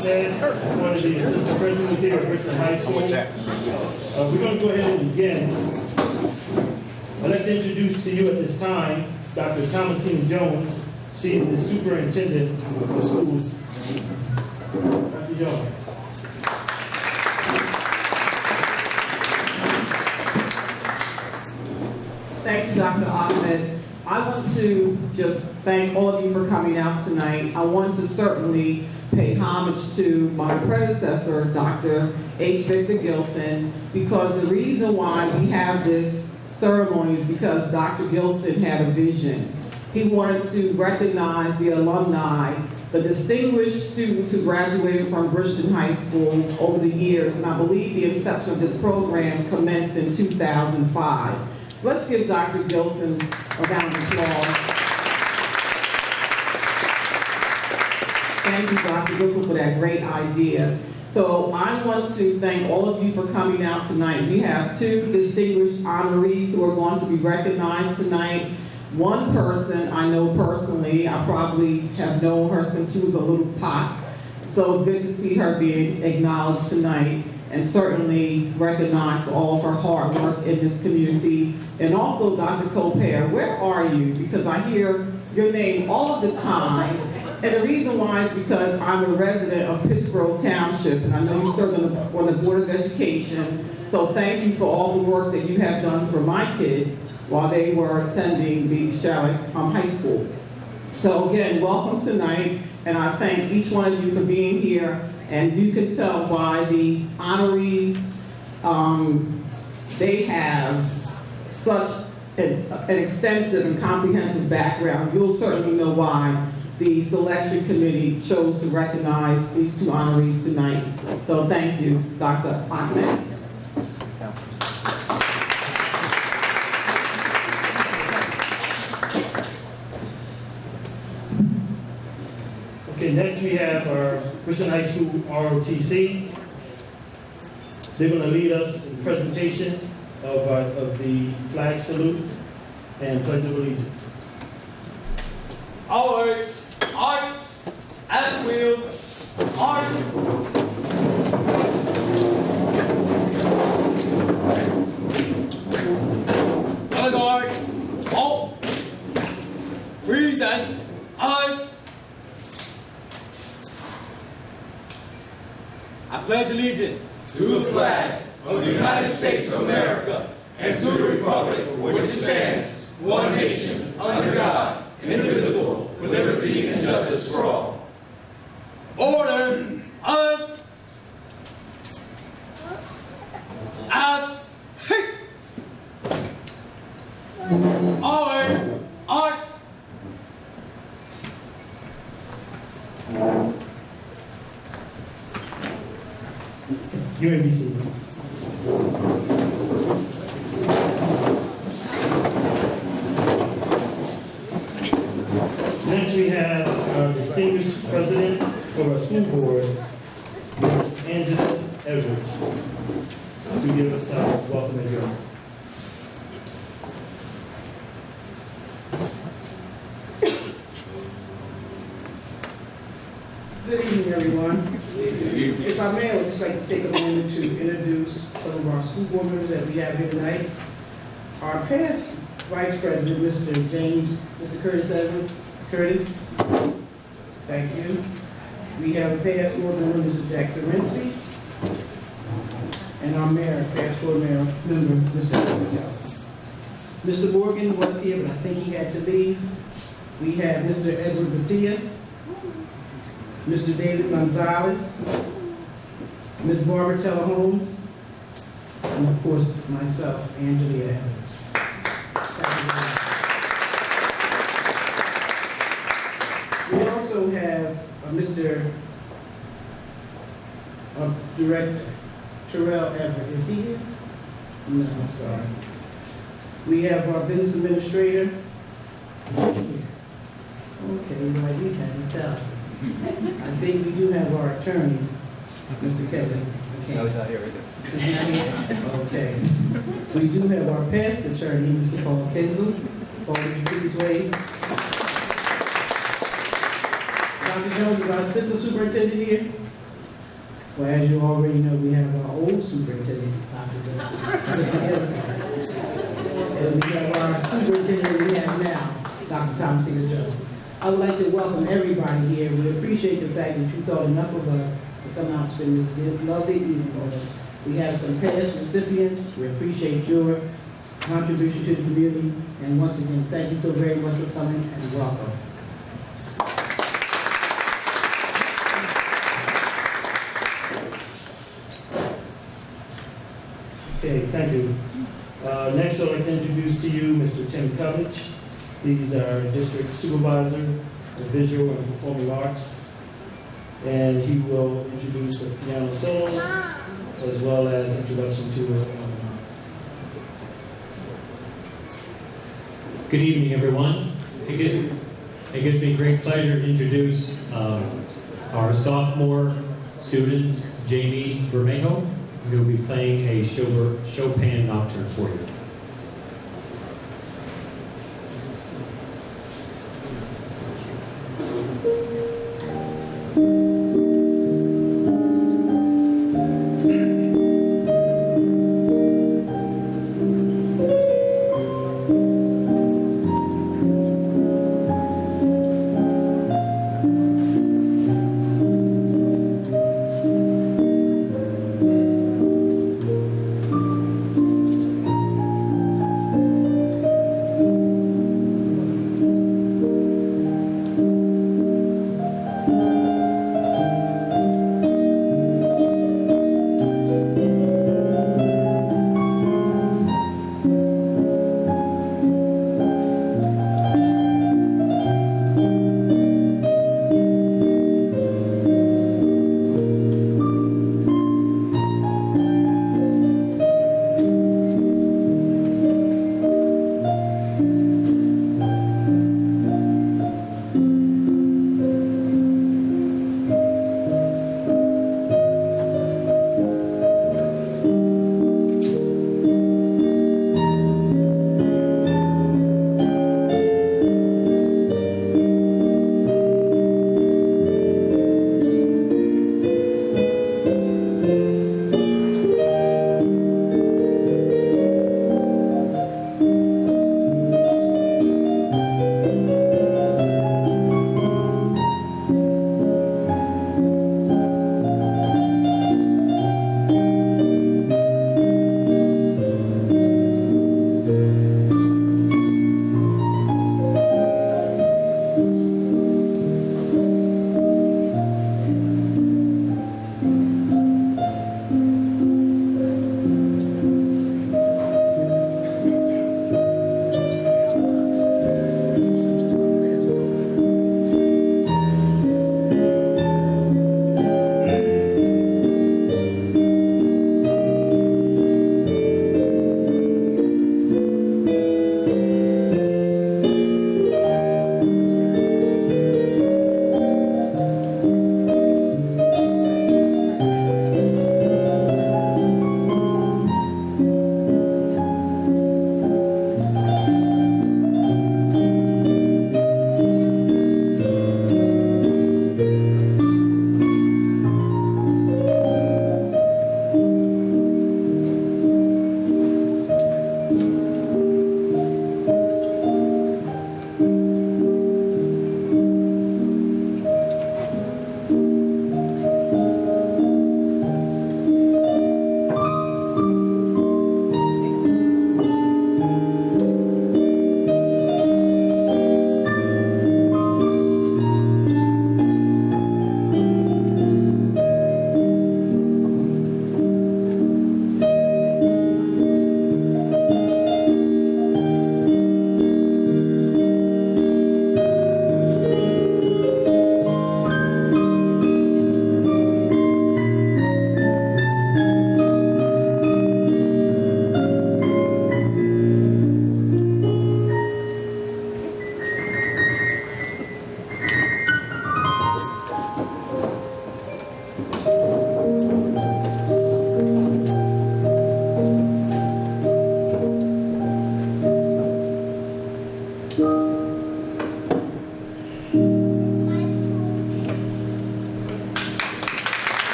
Ahmed, one of the assistant principals here at Bridgeton High School. We're going to go ahead and begin. I'd like to introduce to you at this time Dr. Thomasine Jones. She is the superintendent of the schools. Dr. Jones. Thank you, Dr. Ahmed. I want to just thank all of you for coming out tonight. I want to certainly pay homage to my predecessor, Dr. H. Victor Gilson, because the reason why we have this ceremony is because Dr. Gilson had a vision. He wanted to recognize the alumni, the distinguished students who graduated from Bridgeton High School over the years, and I believe the inception of this program commenced in 2005. So let's give Dr. Gilson a round of applause. Thank you, Dr. Gilson, for that great idea. So I want to thank all of you for coming out tonight. We have two distinguished honorees who are going to be recognized tonight. One person I know personally, I probably have known her since she was a little tot. So it's good to see her being acknowledged tonight and certainly recognized for all of her hard work in this community. And also Dr. Colper, where are you? Because I hear your name all of the time. And the reason why is because I'm a resident of Pittsgrove Township, and I know you serve on the Board of Education. So thank you for all the work that you have done for my kids while they were attending the Charlotte High School. So again, welcome tonight, and I thank each one of you for being here. And you can tell by the honorees, they have such an extensive and comprehensive background. You'll certainly know why the selection committee chose to recognize these two honorees tonight. So thank you, Dr. Ahmed. Okay, next we have our Bridgeton High School ROTC. They're going to lead us in the presentation of the flag salute and pledge of allegiance. Always, art, and will, art. Allegoric, all, reason, eyes. I pledge allegiance to the flag of the United States of America and to the republic for which it stands, one nation, under God, indivisible, with liberty and justice for all. Order, us, out, hey! Order, art. You may be seated. Next we have our distinguished president of our school board, Ms. Angela Edwards, to give us our welcome address. Good evening, everyone. If I may, I would just like to take a moment to introduce some of our school board members that we have here tonight. Our past Vice President, Mr. Curtis Edwards. Curtis, thank you. We have a past board member, Mr. Jackson Rincey. And our mayor, past board member, Mr. Edwards. Mr. Morgan was here, but I think he had to leave. We have Mr. Edward Bethia, Mr. David Gonzalez, Ms. Barbara Teller Holmes, and of course, myself, Angela Evans. We also have Mr. Director Terrell Everett. Is he here? No, I'm sorry. We have our business administrator. Okay, right, we have 1,000. I think we do have our attorney, Mr. Kevin. No, he's not here either. He's not here? Okay. We do have our past attorney, Mr. Paul Kenzel. Paul, would you please wave? Dr. Jones is our assistant superintendent here. Well, as you already know, we have our old superintendent, Dr. Johnson. And we have our superintendent we have now, Dr. Thomasina Jones. I would like to welcome everybody here. We appreciate the fact that you thought enough of us to come out and spend this lovely evening with us. We have some past recipients. We appreciate your contribution to the community. And once again, thank you so very much for coming and welcome. Okay, thank you. Next, I'd like to introduce to you Mr. Tim Covich. He's our district supervisor of visual and performing arts. And he will introduce a piano solo as well as introduction to Alumni. Good evening, everyone. It gives me great pleasure to introduce our sophomore student, Jamie Bermejo, who will be playing a Chopin nocturne for you.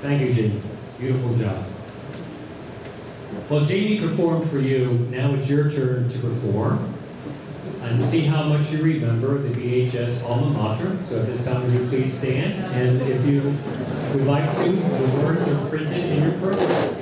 Thank you, Jamie. Beautiful job. Well, Jamie performed for you. Now it's your turn to perform and see how much you remember the BHS alma mater. So at this time, would you please stand? And if you would like to, the words are printed in your program.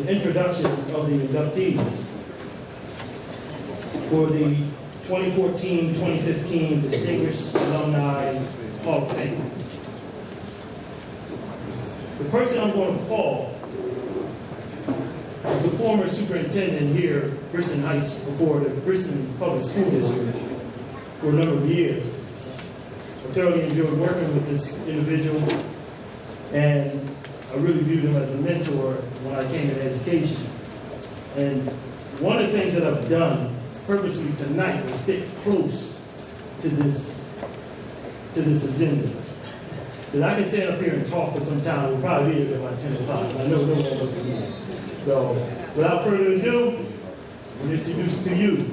Introduction of the inductees for the 2014-2015 Distinguished Alumni Hall of Fame. The person I'm going to call is the former superintendent here, Bridgeton High School, before the Bridgeton Public School District for a number of years. I thoroughly enjoyed working with this individual, and I really viewed him as a mentor when I came to education. And one of the things that I've done purposely tonight was stick close to this agenda. Because I can stand up here and talk for some time. We'll probably be here about 10 o'clock. I know no one wants to do. So without further ado, I'm going to introduce to you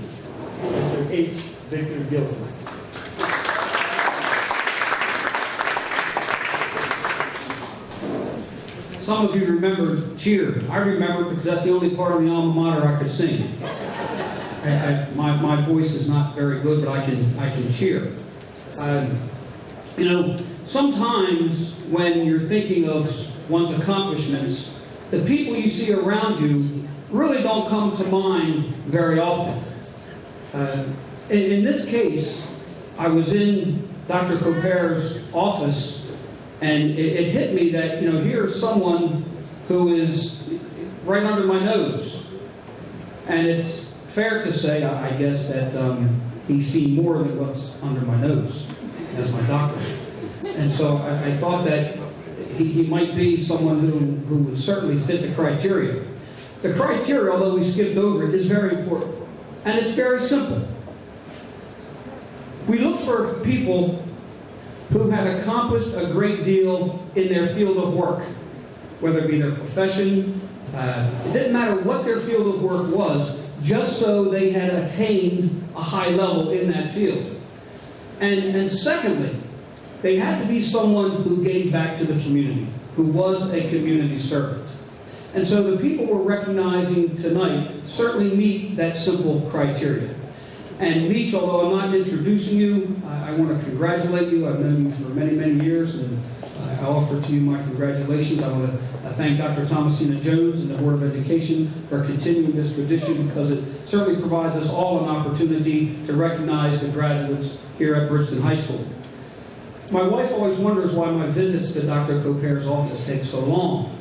Mr. H. Victor Gilson. Some of you remember cheer. I remember because that's the only part of the alma mater I could sing. My voice is not very good, but I can cheer. You know, sometimes when you're thinking of one's accomplishments, the people you see around you really don't come to mind very often. In this case, I was in Dr. Coper's office, and it hit me that, you know, here's someone who is right under my nose. And it's fair to say, I guess, that he's seen more than what's under my nose as my doctor. And so I thought that he might be someone who would certainly fit the criteria. The criteria, although we skipped over it, is very important. And it's very simple. We look for people who have accomplished a great deal in their field of work, whether it be their profession. It didn't matter what their field of work was, just so they had attained a high level in that field. And secondly, they had to be someone who gave back to the community, who was a community servant. And so the people we're recognizing tonight certainly meet that simple criteria. And Meech, although I'm not introducing you, I want to congratulate you. I've known you for many, many years, and I offer to you my congratulations. I want to thank Dr. Thomasina Jones and the Board of Education for continuing this tradition, because it certainly provides us all an opportunity to recognize the graduates here at Bridgeton High School. My wife always wonders why my visits to Dr. Coper's office take so long.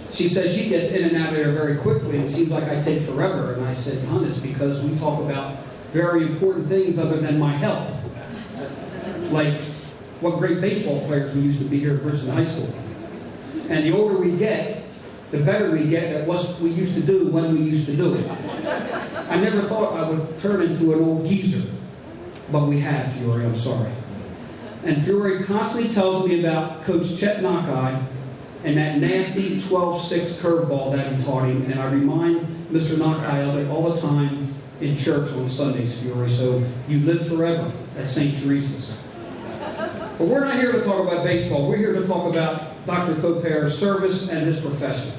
She says she gets in and out of there very quickly, and it seems like I take forever. And I said, hon, it's because we talk about very important things other than my health. Like what great baseball players we used to be here at Bridgeton High School. And the older we get, the better we get at what we used to do when we used to do it. I never thought I would turn into an old geezer, but we have, Fiore, I'm sorry. And Fiore constantly tells me about Coach Chet Nakai and that nasty 12-6 curveball that he taught him, and I remind Mr. Nakai of it all the time in church on Sundays, Fiore, so you live forever at St. Teresa's. But we're not here to talk about baseball. We're here to talk about Dr. Coper's service and his profession.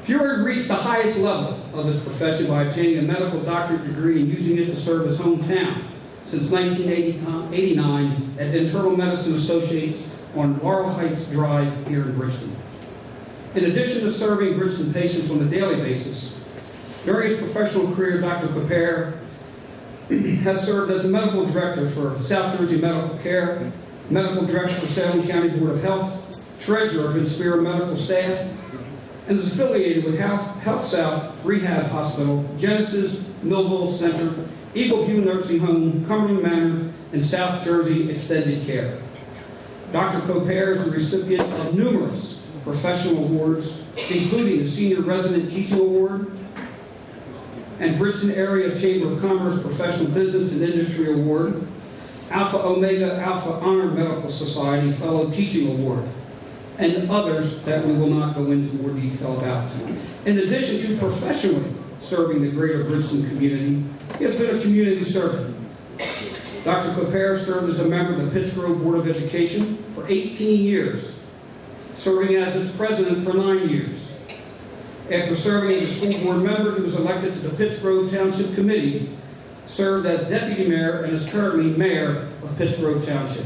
Fiore reached the highest level of his profession by obtaining a medical doctorate degree and using it to serve his hometown since 1989 at Internal Medicine Associates on Laurel Heights Drive here in Bridgeton. In addition to serving Bridgeton patients on a daily basis, during his professional career, Dr. Coper has served as a medical director for South Jersey Medical Care, medical director for Salem County Board of Health, treasurer of Inspira Medical Staff, and is affiliated with Health South Rehab Hospital, Genesis, Millville Center, Eagle View Nursing Home, Cumberland Manor, and South Jersey Extended Care. Dr. Coper is the recipient of numerous professional awards, including the Senior Resident Teaching Award and Bridgeton Area Chamber of Commerce Professional Business and Industry Award, Alpha Omega Alpha Honor Medical Society Fellow Teaching Award, and others that we will not go into more detail about. In addition to professionally serving the greater Bridgeton community, he has been a community servant. Dr. Coper served as a member of the Pittsgrove Board of Education for 18 years, serving as its president for 9 years. After serving as a school board member, he was elected to the Pittsgrove Township Committee, served as deputy mayor, and is currently mayor of Pittsgrove Township.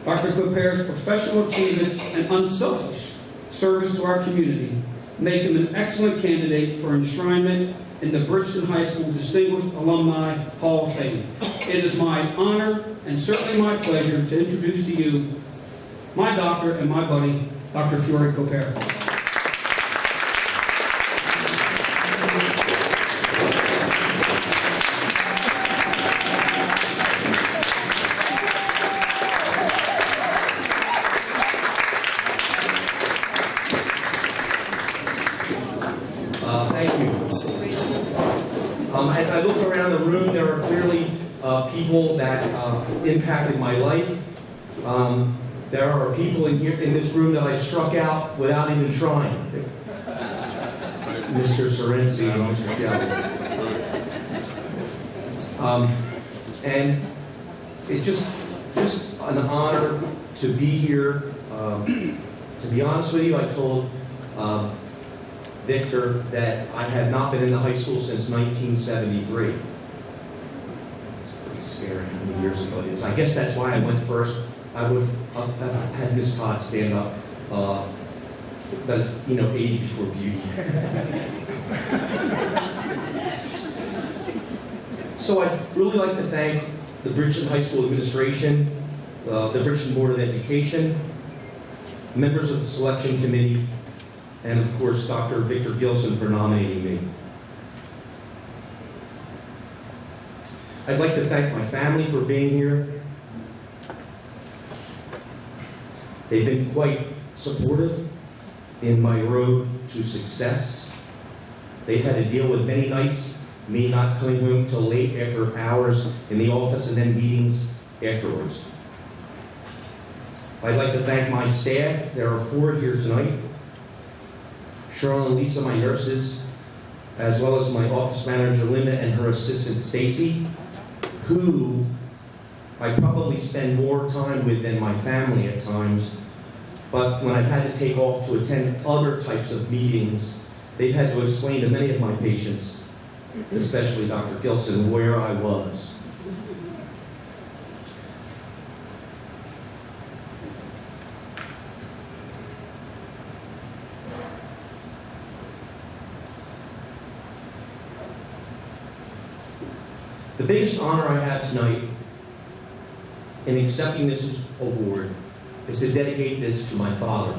Dr. Coper's professional achievements and unselfish service to our community make him an excellent candidate for enshrinement in the Bridgeton High School Distinguished Alumni Hall of Fame. It is my honor and certainly my pleasure to introduce to you my doctor and my buddy, Dr. Fiore Coper. Thank you. As I look around the room, there are clearly people that impacted my life. There are people in this room that I struck out without even trying. Mr. Sorensi and Mr. Gallo. And it's just an honor to be here. To be honest with you, I told Victor that I had not been in the high school since 1973. It's pretty scary how many years ago it is. I guess that's why I went first. I would have had Miss Todd stand up. But, you know, age before beauty. So I'd really like to thank the Bridgeton High School administration, the Bridgeton Board of Education, members of the selection committee, and of course, Dr. Victor Gilson for nominating me. I'd like to thank my family for being here. They've been quite supportive in my road to success. They've had to deal with many nights, me not coming home till late after hours in the office and then meetings afterwards. I'd like to thank my staff. There are 4 here tonight. Cheryl and Lisa, my nurses, as well as my office manager, Linda, and her assistant, Stacy, who I probably spend more time with than my family at times. But when I've had to take off to attend other types of meetings, they've had to explain to many of my patients, especially Dr. Gilson, where I was. The biggest honor I have tonight in accepting this award is to dedicate this to my father.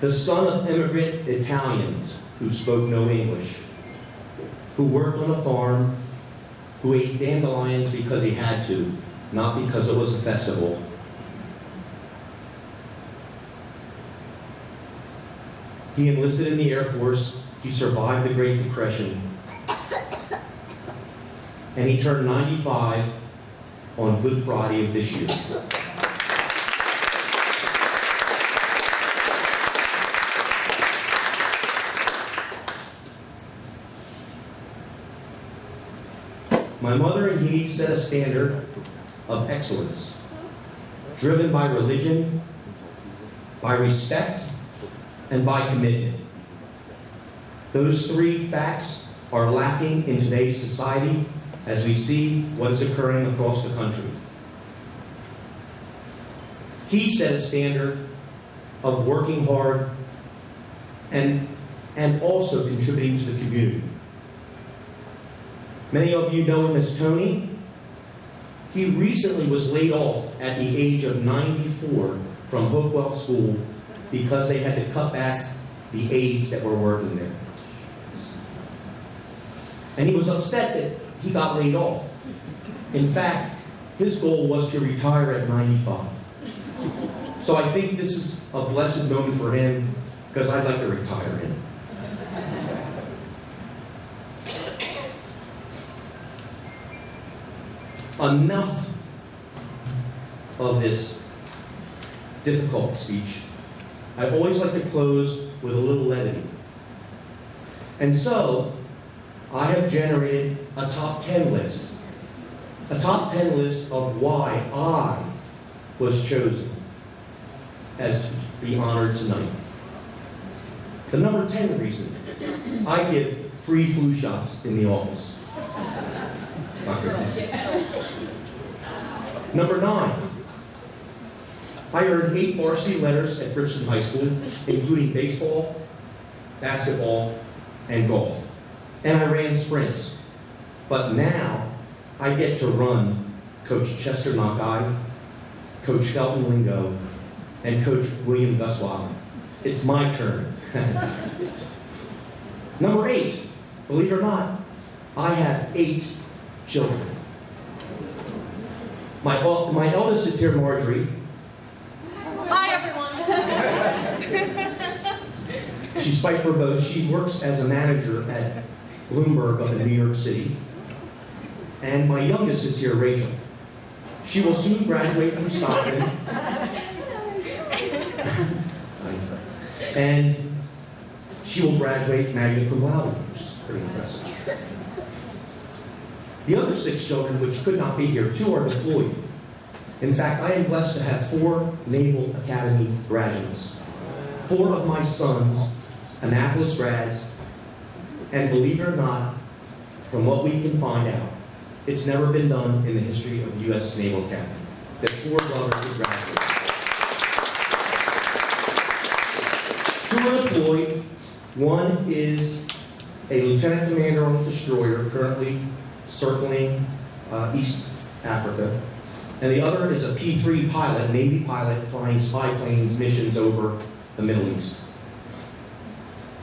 The son of immigrant Italians who spoke no English, who worked on a farm, who ate dandelions because he had to, not because it was a festival. He enlisted in the Air Force. He survived the Great Depression. And he turned 95 on Good Friday of this year. My mother and he set a standard of excellence, driven by religion, by respect, and by commitment. Those 3 facts are lacking in today's society as we see what is occurring across the country. He set a standard of working hard and also contributing to the community. Many of you know him as Tony. He recently was laid off at the age of 94 from Hopewell School because they had to cut back the aides that were working there. And he was upset that he got laid off. In fact, his goal was to retire at 95. So I think this is a blessed moment for him because I'd like to retire him. Enough of this difficult speech. I always like to close with a little levity. And so, I have generated a top 10 list. A top 10 list of why I was chosen as to be honored tonight. The number 10 reason, I give free flu shots in the office. Number 9, I earned 8 varsity letters at Bridgeton High School, including baseball, basketball, and golf. And I ran sprints. But now, I get to run Coach Chester Knockeye, Coach Felton Lingo, and Coach William Gusweiler. It's my turn. Number 8, believe it or not, I have 8 children. My eldest is here, Marjorie. Hi, everyone. She's fight for both. She works as a manager at Bloomberg up in New York City. And my youngest is here, Rachel. She will soon graduate from Stockton. And she will graduate magna cum laude, which is pretty impressive. The other 6 children, which could not be here, 2 are deployed. In fact, I am blessed to have 4 Naval Academy graduates. 4 of my sons, Annapolis grads, and believe it or not, from what we can find out, it's never been done in the history of the U.S. Naval Academy, that 4 brothers are graduates. 2 are deployed. 1 is a lieutenant commander on a destroyer currently circling East Africa. And the other is a P-3 pilot, Navy pilot, flying spy planes missions over the Middle East.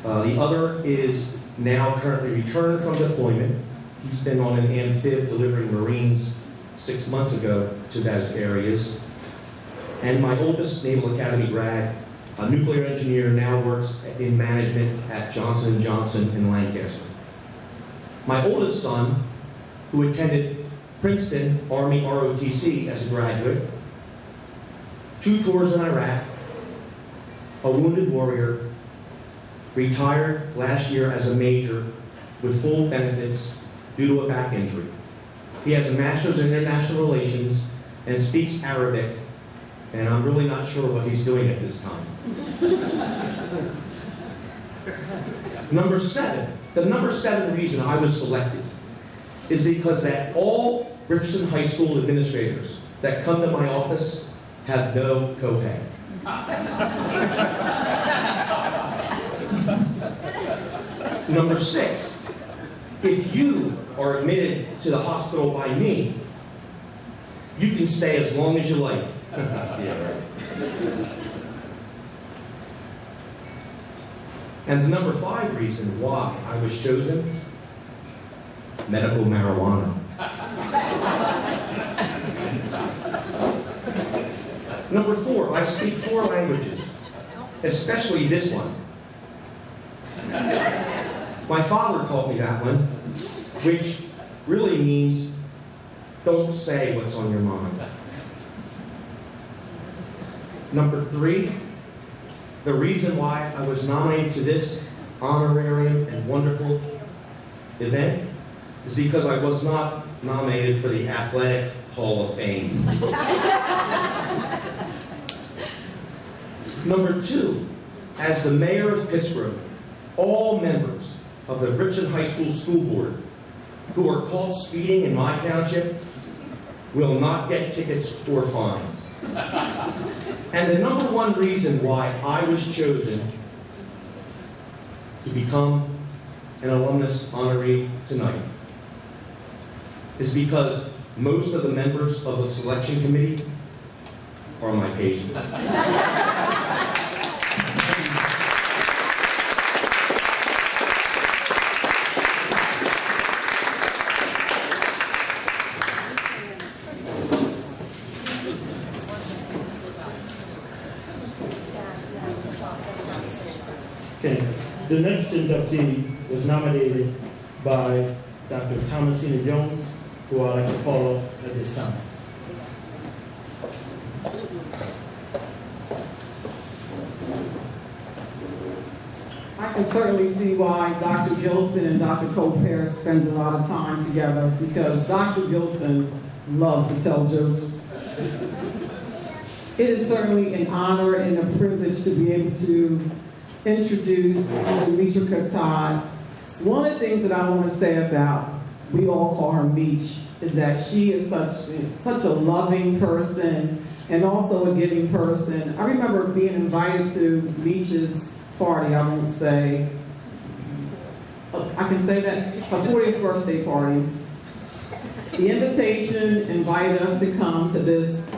The other is now currently returned from deployment. He's been on an amphib delivering Marines 6 months ago to those areas. And my oldest Naval Academy grad, a nuclear engineer, now works in management at Johnson & Johnson in Lancaster. My oldest son, who attended Princeton Army ROTC as a graduate, 2 tours in Iraq, a wounded warrior, retired last year as a major with full benefits due to a back injury. He has a master's in international relations and speaks Arabic, and I'm really not sure what he's doing at this time. Number 7, the number 7 reason I was selected is because that all Bridgeton High School administrators that come to my office have no copay. Number 6, if you are admitted to the hospital by me, you can stay as long as you like. Yeah, right. And the number 5 reason why I was chosen, medical marijuana. Number 4, I speak 4 languages, especially this one. My father taught me that one, which really means don't say what's on your mind. Number 3, the reason why I was nominated to this honorarium and wonderful event is because I was not nominated for the Athletic Hall of Fame. Number 2, as the mayor of Pittsburgh, all members of the Bridgeton High School School Board who are caught speeding in my township will not get tickets or fines. And the number 1 reason why I was chosen to become an alumnus honoree tonight is because most of the members of the selection committee are my patients. Okay, the next inductee was nominated by Dr. Thomasina Jones, who I'd like to call up at this time. I can certainly see why Dr. Gilson and Dr. Colbert spend a lot of time together, because Dr. Gilson loves to tell jokes. It is certainly an honor and a privilege to be able to introduce Demetra Katai. One of the things that I want to say about, we all call her Meech, is that she is such a loving person and also a giving person. I remember being invited to Meech's party, I won't say, I can say that, a 40th birthday party. The invitation invited us to come to this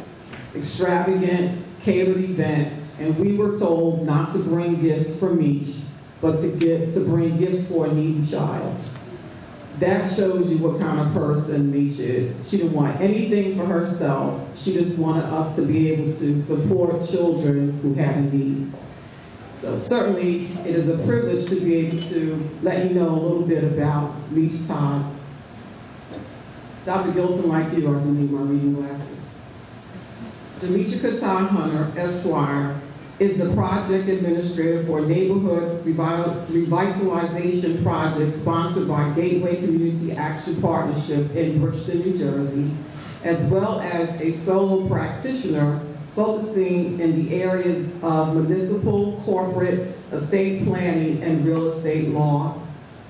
extravagant catered event, and we were told not to bring gifts for Meech, but to bring gifts for a needy child. That shows you what kind of person Meech is. She didn't want anything for herself. She just wanted us to be able to support children who had a need. So certainly, it is a privilege to be able to let you know a little bit about Meech Todd. Dr. Gilson, like you, I do need my reading glasses. Demetra Katai Hunter, Esquire, is the project administrator for a neighborhood revitalization project sponsored by Gateway Community Action Partnership in Bridgeton, New Jersey, as well as a solo practitioner focusing in the areas of municipal, corporate, estate planning, and real estate law.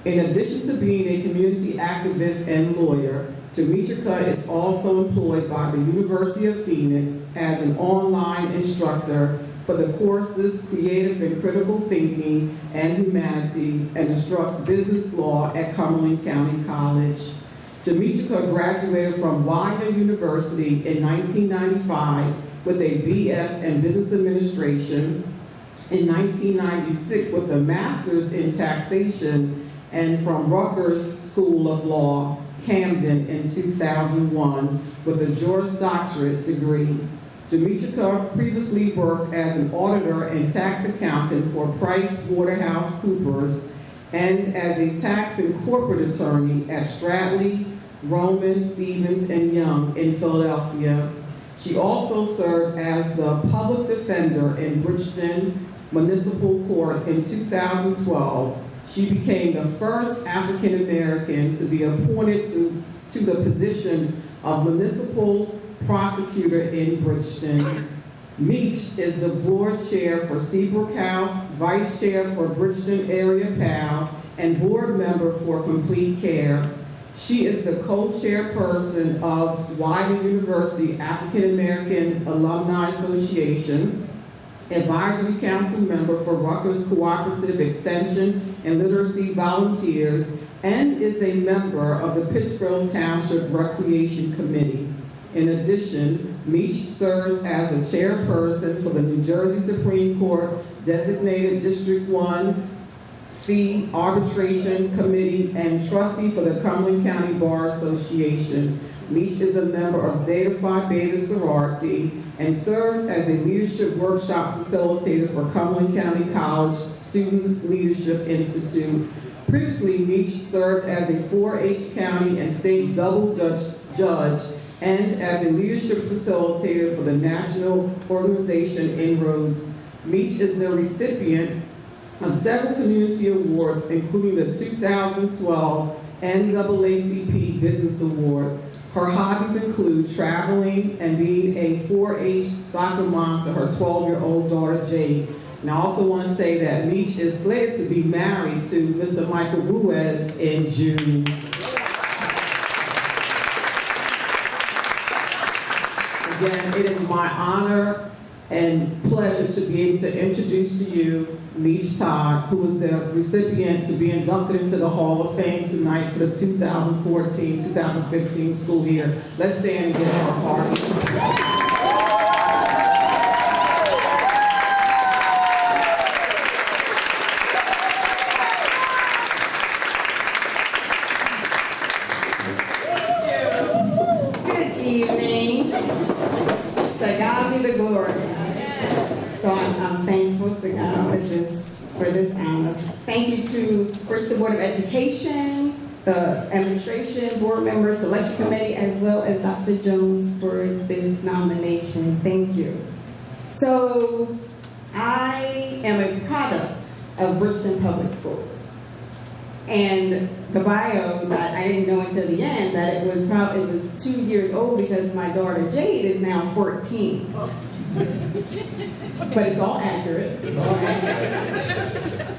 In addition to being a community activist and lawyer, Demetrica is also employed by the University of Phoenix as an online instructor for the courses Creative and Critical Thinking and Humanities, and instructs business law at Cumberland County College. Demetrica graduated from Widener University in 1995 with a BS in Business Administration, in 1996 with a Master's in Taxation, and from Rutgers School of Law, Camden in 2001 with a Juris Doctorate degree. Demetrica previously worked as an auditor and tax accountant for PricewaterhouseCoopers and as a tax and corporate attorney at Stradley, Roman, Stevens, and Young in Philadelphia. She also served as the public defender in Bridgeton Municipal Court in 2012. She became the first African American to be appointed to the position of municipal prosecutor in Bridgeton. Meach is the board chair for Seabrook House, vice chair for Bridgeton Area PAL, and board member for Complete Care. She is the co-chairperson of Widener University African American Alumni Association, advisory council member for Rutgers Cooperative Extension and Literacy Volunteers, and is a member of the Pittsfield Township Recreation Committee. In addition, Meach serves as a chairperson for the New Jersey Supreme Court Designated District 1 Fee Arbitration Committee and trustee for the Cumberland County Bar Association. Meach is a member of Zeta Phi Beta sorority and serves as a leadership workshop facilitator for Cumberland County College Student Leadership Institute. Previously, Meach served as a 4-H county and state double judge and as a leadership facilitator for the national organization Inroads. Meach is the recipient of several community awards, including the 2012 NAACP Business Award. Her hobbies include traveling and being a 4-H soccer mom to her 12-year-old daughter, Jade. And I also want to say that Meach is slated to be married to Mr. Michael Ruiz in June. Again, it is my honor and pleasure to be able to introduce to you Meach Todd, who was the recipient to be inducted into the Hall of Fame tonight for the 2014-2015 school year. Let's stand and give her a party. Good evening. To God be the glory. So I'm thankful to God for this honor. Thank you to first the Board of Education, the administration, board members, selection committee, as well as Dr. Jones for this nomination. Thank you. So I am a product of Bridgeton Public Schools. And the bio that I didn't know until the end that it was 2 years old because my daughter Jade is now 14. But it's all accurate. It's all accurate.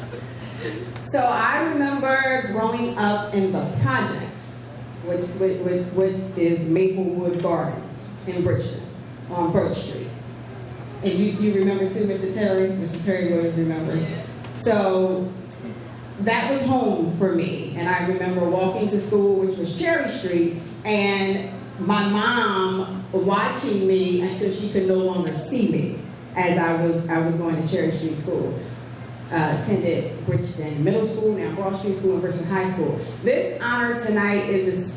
So I remember growing up in the projects, which is Maplewood Gardens in Bridgeton, on Birch Street. And you remember too, Mr. Terry? Mr. Terry Williams remembers. So that was home for me. And I remember walking to school, which was Cherry Street, and my mom watching me until she could no longer see me as I was going to Cherry Street School. Attended Bridgeton Middle School, now Broad Street School, and Bridgeton High School. This honor tonight is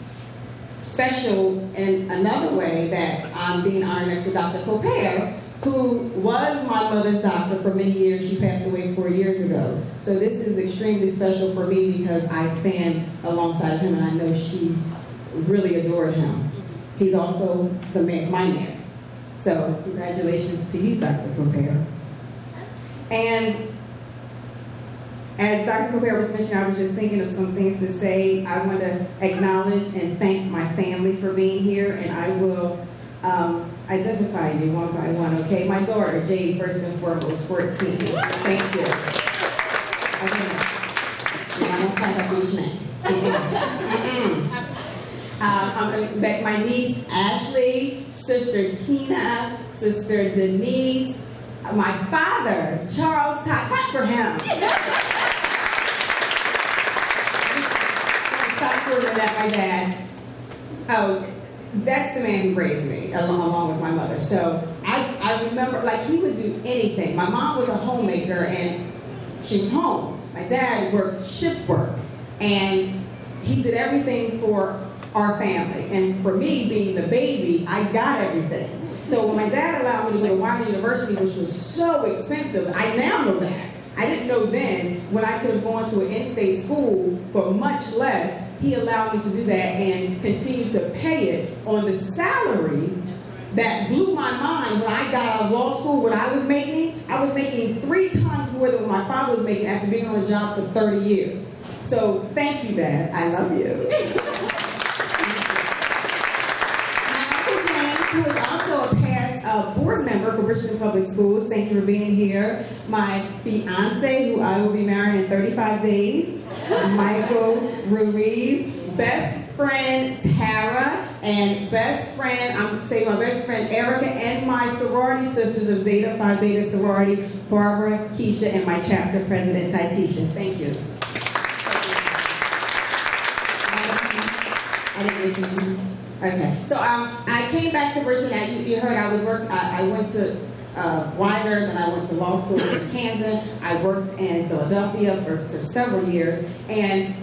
special in another way that I'm being honored next to Dr. Copere, who was my mother's doctor for many years. She passed away 4 years ago. So this is extremely special for me because I stand alongside of him and I know she really adored him. He's also my man. So congratulations to you, Dr. Copere. And as Dr. Colbert was mentioning, I was just thinking of some things to say. I want to acknowledge and thank my family for being here, and I will identify you one by one, okay? My daughter, Jade, first and foremost, 14. Thank you. Okay. I don't type up each name. My niece, Ashley, sister Tina, sister Denise, my father, Charles, clap for him. Stop screaming at my dad. Oh, that's the man who raised me, along with my mother. So I remember, like, he would do anything. My mom was a homemaker, and she was home. My dad worked shift work, and he did everything for our family. And for me, being the baby, I got everything. So when my dad allowed me to go to Wilder University, which was so expensive, I now know that. I didn't know then, when I could have gone to an in-state school for much less. He allowed me to do that and continue to pay it on the salary that blew my mind. When I got out of law school, what I was making 3 times more than what my father was making after being on a job for 30 years. So thank you, Dad. I love you. Who is also a past board member for Bridgeton Public Schools. Thank you for being here. My fiance, who I will be marrying in 35 days. Michael Ruiz. Best friend, Tara. And best friend, I'm saying my best friend, Erica. And my sorority sisters of Zeta Phi Beta sorority, Barbara, Keisha, and my chapter president, Titisha. Thank you. I didn't listen to you. Okay, so I came back to Bridgeton. You heard I went to Wider, then I went to law school in Camden. I worked in Philadelphia for several years, and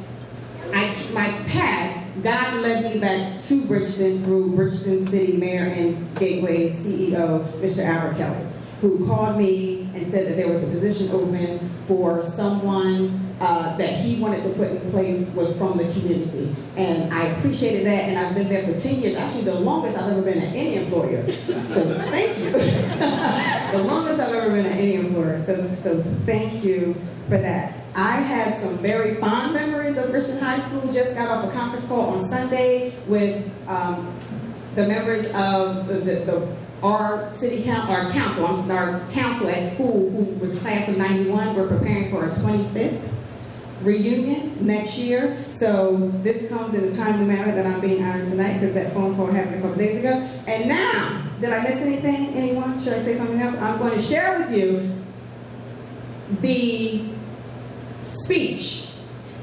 my path, God led me back to Bridgeton through Bridgeton City Mayor and Gateway CEO, Mr. Albert Kelly, who called me and said that there was a position open for someone that he wanted to put in place was from the community. And I appreciated that, and I've been there for 10 years. Actually, the longest I've ever been at any employer. So thank you. The longest I've ever been at any employer. So thank you for that. I have some very fond memories of Bridgeton High School. Just got off a conference call on Sunday with the members of our council at school, who was class of 91. We're preparing for our 25th reunion next year. So this comes in a timely manner that I'm being honored tonight, because that phone call happened a couple days ago. And now, did I miss anything? Anyone? Should I say something else? I'm going to share with you the speech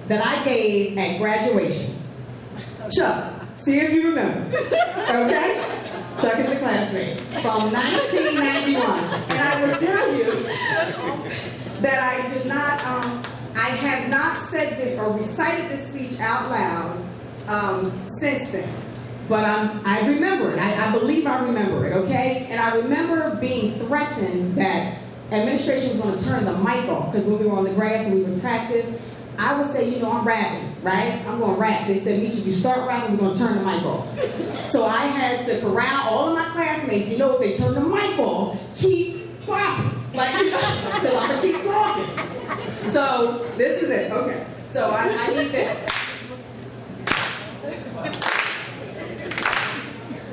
that I gave at graduation. Chuck, see if you remember. Okay? Chuck is a classmate from 1991. And I will tell you that I did not, I have not said this or recited this speech out loud since then. But I remember it. I believe I remember it, okay? And I remember being threatened that administration was going to turn the mic off, because when we were on the grass and we would practice, I would say, I'm rapping, right? I'm going to rap. They said, Misha, if you start rapping, we're going to turn the mic off. So I had to corral all of my classmates. If they turn the mic off, keep clapping. Because I'm going to keep talking. So this is it. Okay. So I need this.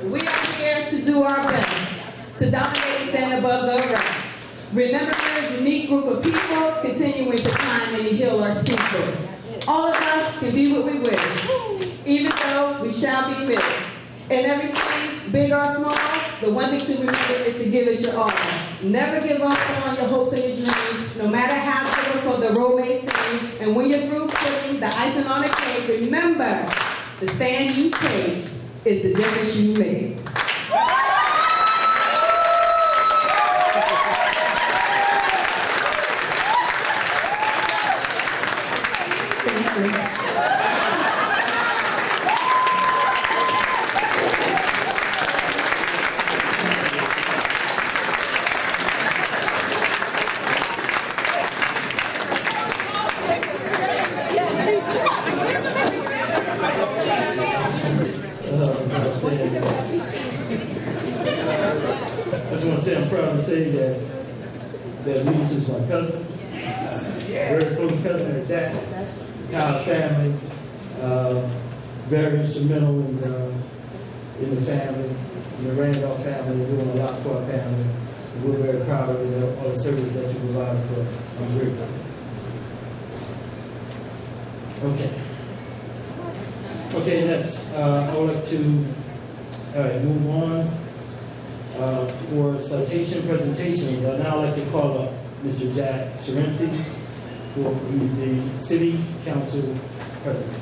We are here to do our best, to dominate and stand above the rest. Remember, we're a unique group of people continuing to climb and heal our species. All of us can be what we wish, even though we shall be missed. And everything, big or small, the one thing to remember is to give it your all. Never give up on your hopes and your dreams, no matter how difficult the road may seem. And when you're through putting the icing on the cake, remember, the stand you take is the difference you make. that Meach is my cousin. Very close cousin at that. Todd family, very instrumental in the family, in the Randolph family, doing a lot for our family. And we're very proud of all the service that you provided for us. I'm grateful. Okay, next, I would like to move on for citation presentations. I'd now like to call up Mr. Jack Serency, he's the City Council President.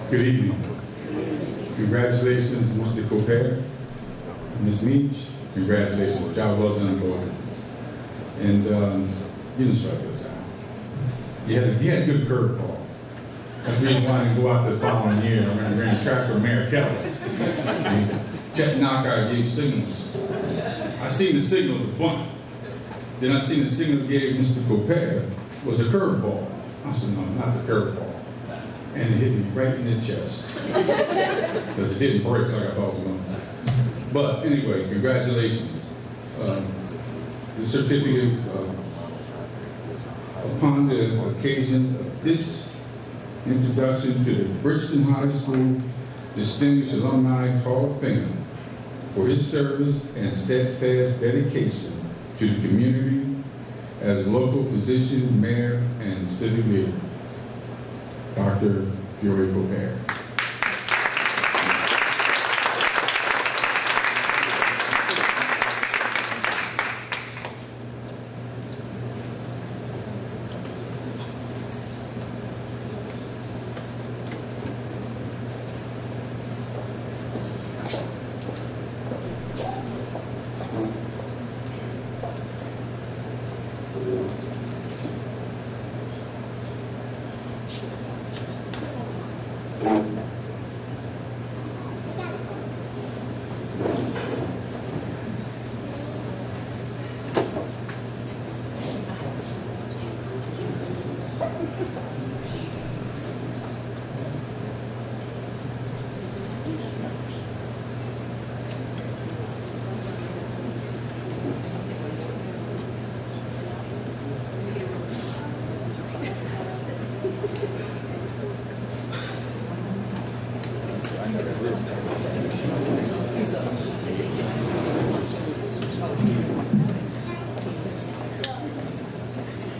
Good evening. Congratulations, Mr. Copere, Ms. Meach. Congratulations. Job well done, both. And you didn't strike us out. You had a good curveball. That's the reason why I didn't go out the following year. I ran track for Mayor Keller. Chet Knockout gave signals. I seen the signal to bunt. Then I seen the signal gave Mr. Copere was a curveball. I said, no, not the curveball. And it hit me right in the chest. Because it didn't break like I thought it was going to. But anyway, congratulations. The certificate, upon the occasion of this introduction to the Bridgeton High School Distinguished Alumni Hall of Fame for his service and steadfast dedication to the community as a local physician, mayor, and civic leader. Dr. Fiore Copere.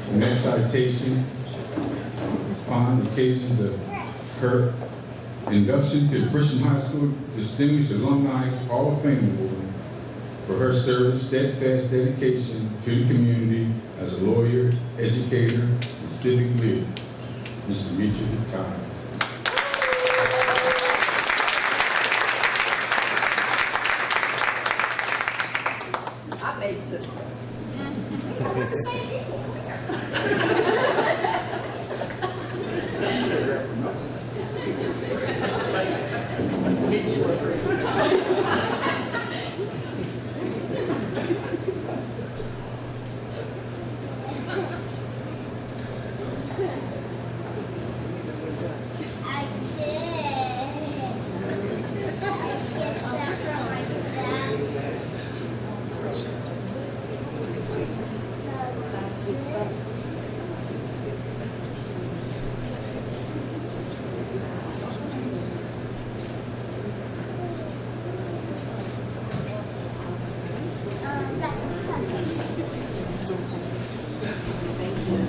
The next citation, upon occasions of her induction to the Bridgeton High School Distinguished Alumni Hall of Fame Award for her service, steadfast dedication to the community as a lawyer, educator, and civic leader, Mr. Richard Todd. I made this.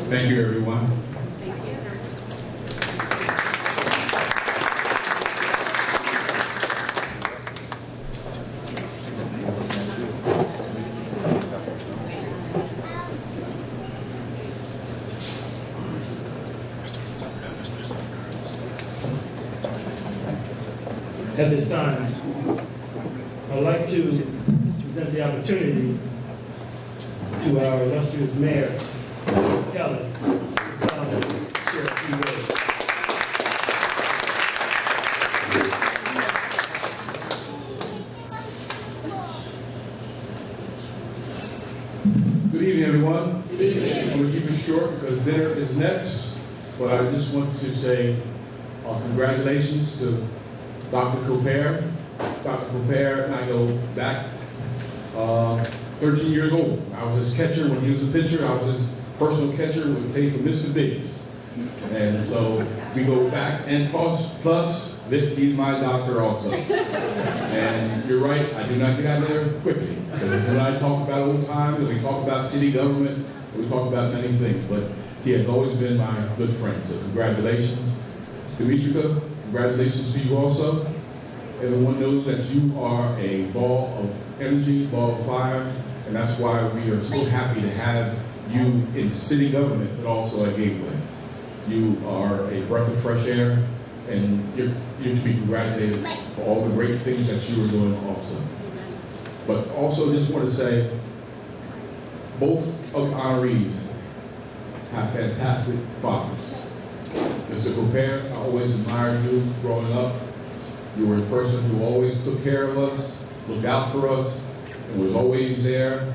Thank you, everyone. At this time, I'd like to present the opportunity to our illustrious Mayor, Kelly, to share a few words. Good evening, everyone. Good evening. I'm going to keep it short because dinner is next, but I just want to say congratulations to Dr. Cooper. Dr. Cooper and I go back 13 years old. I was his catcher when he was a pitcher. I was his personal catcher when he played for Mr. Biggs. And so we go back, and plus Vic, he's my doctor also. And you're right, I do not get out there quickly. When I talk about old times, and we talk about city government, and we talk about many things, but he has always been my good friend. So congratulations. Demetrika, congratulations to you also. Everyone knows that you are a ball of energy, ball of fire, and that's why we are so happy to have you in city government, but also at Gateway. You are a breath of fresh air, and you're to be congratulated for all the great things that you are doing also. But also just want to say, both of the honorees have fantastic fathers. Mr. Cooper, I always admired you growing up. You were a person who always took care of us, looked out for us, and was always there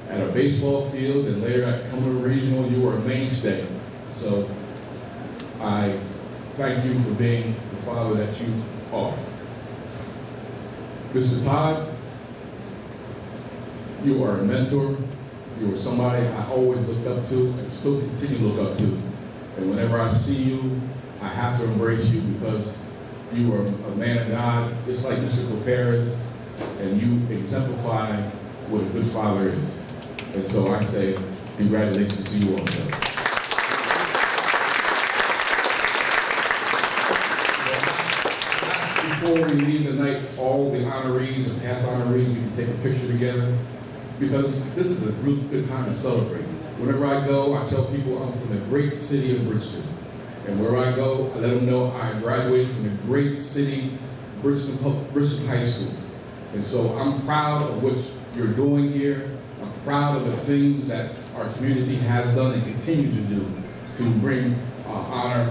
at a baseball field, and later at Cumberland Regional, you were a mainstay. So I thank you for being the father that you are. Mr. Todd, you are a mentor. You are somebody I always looked up to and still continue to look up to. And whenever I see you, I have to embrace you because you are a man of God, just like Mr. Cooper is, and you exemplify what a good father is. And so I say congratulations to you also. Before we leave tonight, all the honorees and past honorees, we can take a picture together because this is a really good time to celebrate. Whenever I go, I tell people I'm from the great city of Bridgeton. And where I go, I let them know I graduated from the great city, Bridgeton High School. And so I'm proud of what you're doing here. I'm proud of the things that our community has done and continues to do to bring honor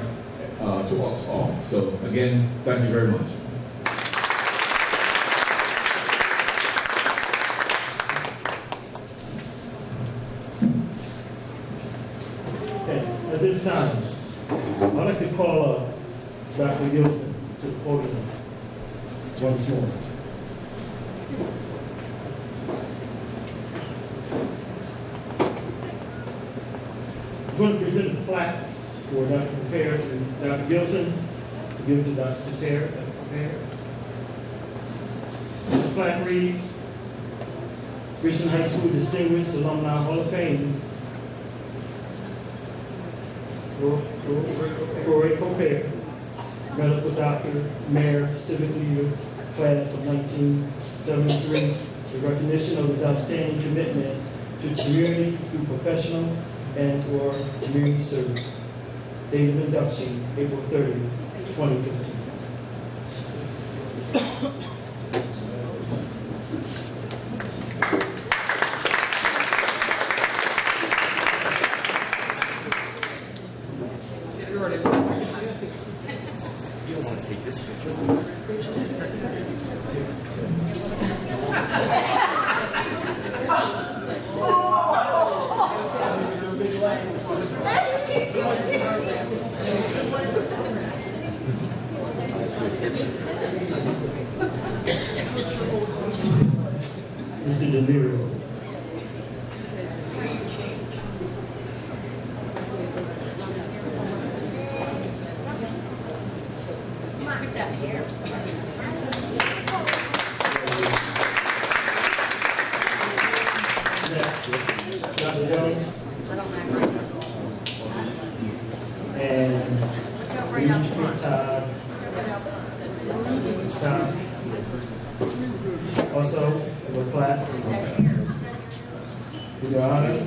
to us all. So again, thank you very much. At this time, I'd like to call up Dr. Gilson to the podium once more. I'm going to present a plaque for Dr. Cooper and Dr. Gilson. Give it to Dr. Cooper. The plaque reads, Bridgeton High School Distinguished Alumni Hall of Fame, Roy Cooper, medical doctor, mayor, civic leader, class of 1973, in recognition of his outstanding commitment to the community through professional and/or community service. Date of induction, April 30, 2015. Mr. DeLiro. Dr. Jones. And Todd. Todd. Also, with plaque. With your honor,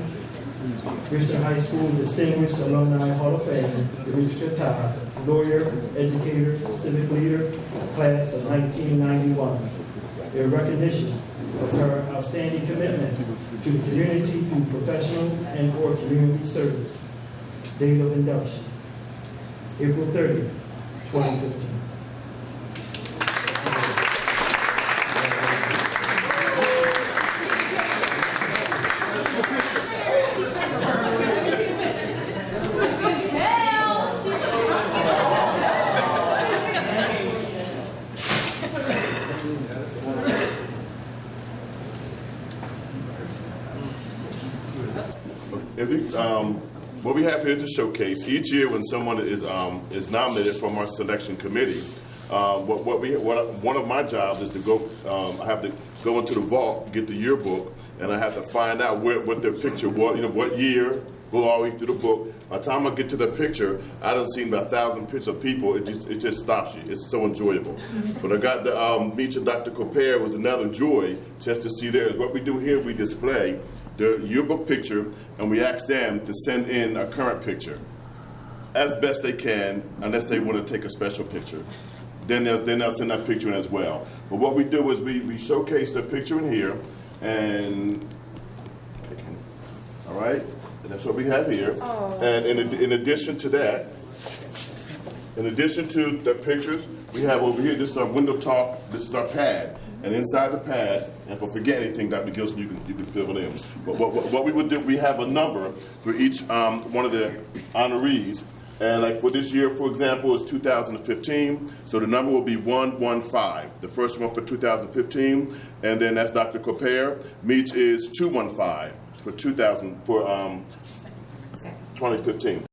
Bridgeton High School Distinguished Alumni Hall of Fame, Richard Todd, lawyer, educator, civic leader, class of 1991. In recognition of her outstanding commitment to the community through professional and/or community service. Date of induction, April 30th, 2015. What we have here to showcase each year when someone is nominated from our selection committee. One of my jobs is to go. I have to go into the vault, get the yearbook, and I have to find out what their picture was. What year. Go all the way through the book. By the time I get to the picture, I done seen about 1,000 pictures of people. It just stops you. It's so enjoyable. When I got the meet of Dr. Copere, it was another joy just to see theirs. What we do here, we display the yearbook picture, and we ask them to send in a current picture as best they can, unless they want to take a special picture. Then they'll send that picture in as well. But what we do is we showcase the picture in here, and all right. And that's what we have here. Oh. And in addition to that, in addition to the pictures, we have over here, this is our window talk, this is our pad. And inside the pad, and if I forget anything, Dr. Gilson, you can fill it in. But what we would do, we have a number for each one of the honorees. And like for this year, for example, is 2015. So the number will be 115. The first one for 2015. And then that's Dr. Copere. Meach is 215 for 2015.